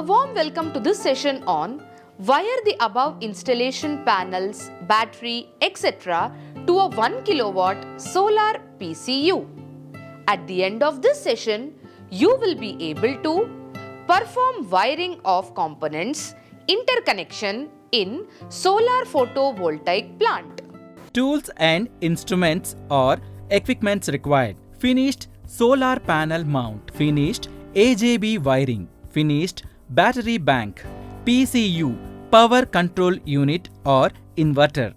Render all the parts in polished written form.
A warm welcome to this session on wire the above installation panels, battery, etc. to a 1 kilowatt solar PCU. At the end of this session, you will be able to perform wiring of components, interconnection in solar photovoltaic plant. Tools and instruments or equipments required. Finished solar panel mount. Finished AJB wiring. Finished battery bank. PCU, power control unit or inverter.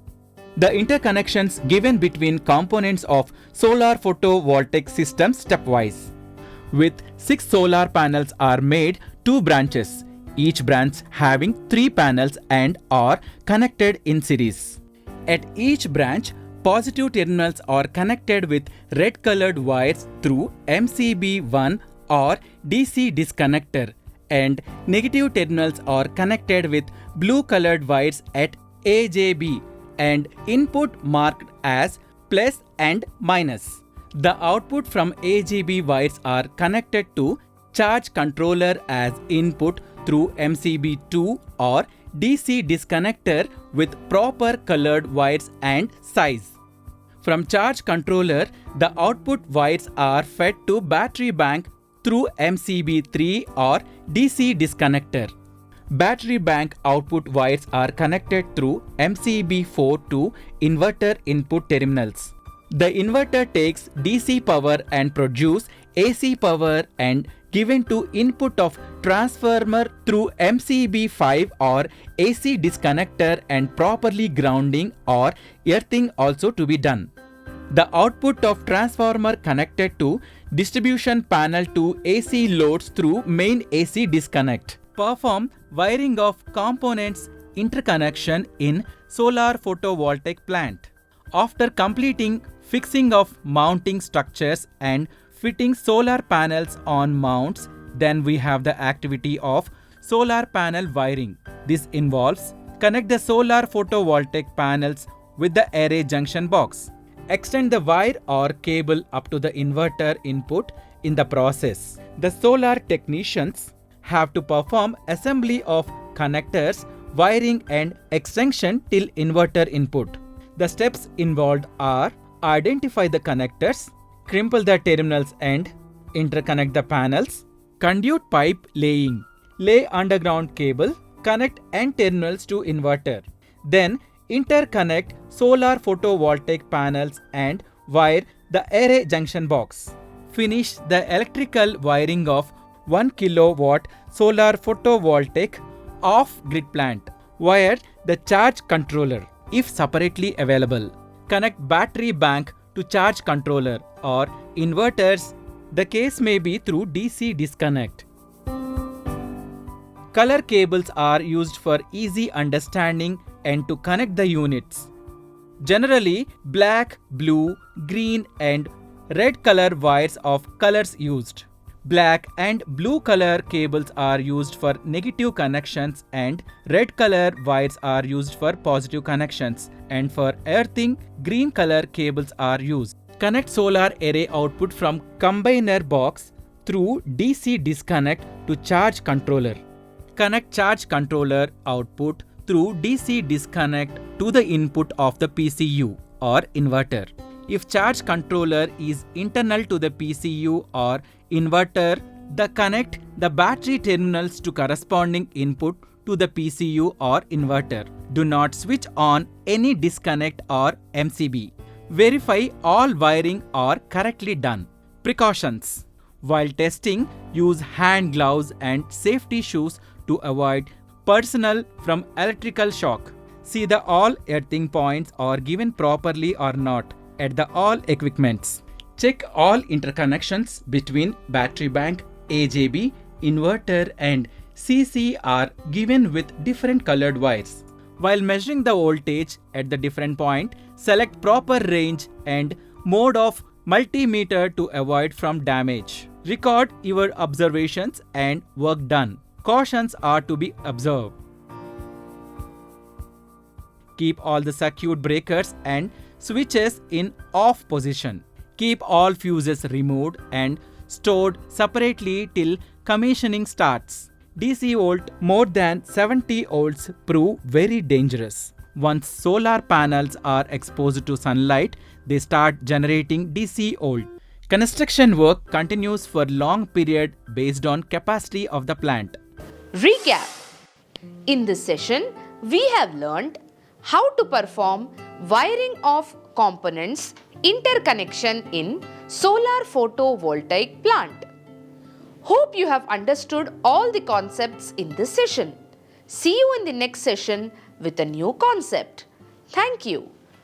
The interconnections given between components of solar photovoltaic system stepwise. With 6 solar panels are made 2 branches, each branch having 3 panels and are connected in series. At each branch, positive terminals are connected with red colored wires through MCB1 or DC disconnector, and negative terminals are connected with blue colored wires at AJB and input marked as plus and minus. The output from AJB wires are connected to charge controller as input through MCB2 or DC disconnector with proper colored wires and size. From charge controller, the output wires are fed to battery bank through MCB3 or DC disconnector. Battery bank output wires are connected through MCB4 to inverter input terminals. The inverter takes DC power and produce AC power and given to input of transformer through MCB5 or AC disconnector and properly grounding or earthing also to be done. The output of transformer connected to distribution panel to AC loads through main AC disconnect. Perform wiring of components interconnection in solar photovoltaic plant. After completing fixing of mounting structures and fitting solar panels on mounts, then we have the activity of solar panel wiring. This involves connect the solar photovoltaic panels with the array junction box. Extend the wire or cable up to the inverter input in the process. The solar technicians have to perform assembly of connectors, wiring and extension till inverter input. The steps involved are identify the connectors, crumple the terminals and interconnect the panels, conduit pipe laying, lay underground cable, connect end terminals to inverter. Then interconnect solar photovoltaic panels and wire the array junction box. Finish the electrical wiring of 1 kilowatt solar photovoltaic off-grid plant. Wire the charge controller if separately available. Connect battery bank to charge controller or inverters. The case may be through DC disconnect. Color cables are used for easy understanding and to connect the units. Generally, black, blue, green and red color wires of colors used. Black and blue color cables are used for negative connections and red color wires are used for positive connections, and for earthing, green color cables are used. Connect solar array output from combiner box through DC disconnect to charge controller. Connect charge controller output through DC disconnect to the input of the PCU or inverter. If charge controller is internal to the PCU or inverter, connect the battery terminals to corresponding input to the PCU or inverter. Do not switch on any disconnect or MCB. Verify all wiring are correctly done. Precautions. While testing, use hand gloves and safety shoes to avoid personal from electrical shock. See the all earthing points are given properly or not at the all equipments. Check all interconnections between battery bank, AJB, inverter and CC are given with different colored wires. While measuring the voltage at the different point, select proper range and mode of multimeter to avoid from damage. Record your observations and work done. Cautions are to be observed. Keep all the circuit breakers and switches in off position. Keep all fuses removed and stored separately till commissioning starts. DC volt more than 70 volts prove very dangerous. Once solar panels are exposed to sunlight, they start generating DC volt. Construction work continues for long period based on capacity of the plant. Recap. In this session, we have learned how to perform wiring of components interconnection in solar photovoltaic plant. Hope you have understood all the concepts in this session. See you in the next session with a new concept. Thank you.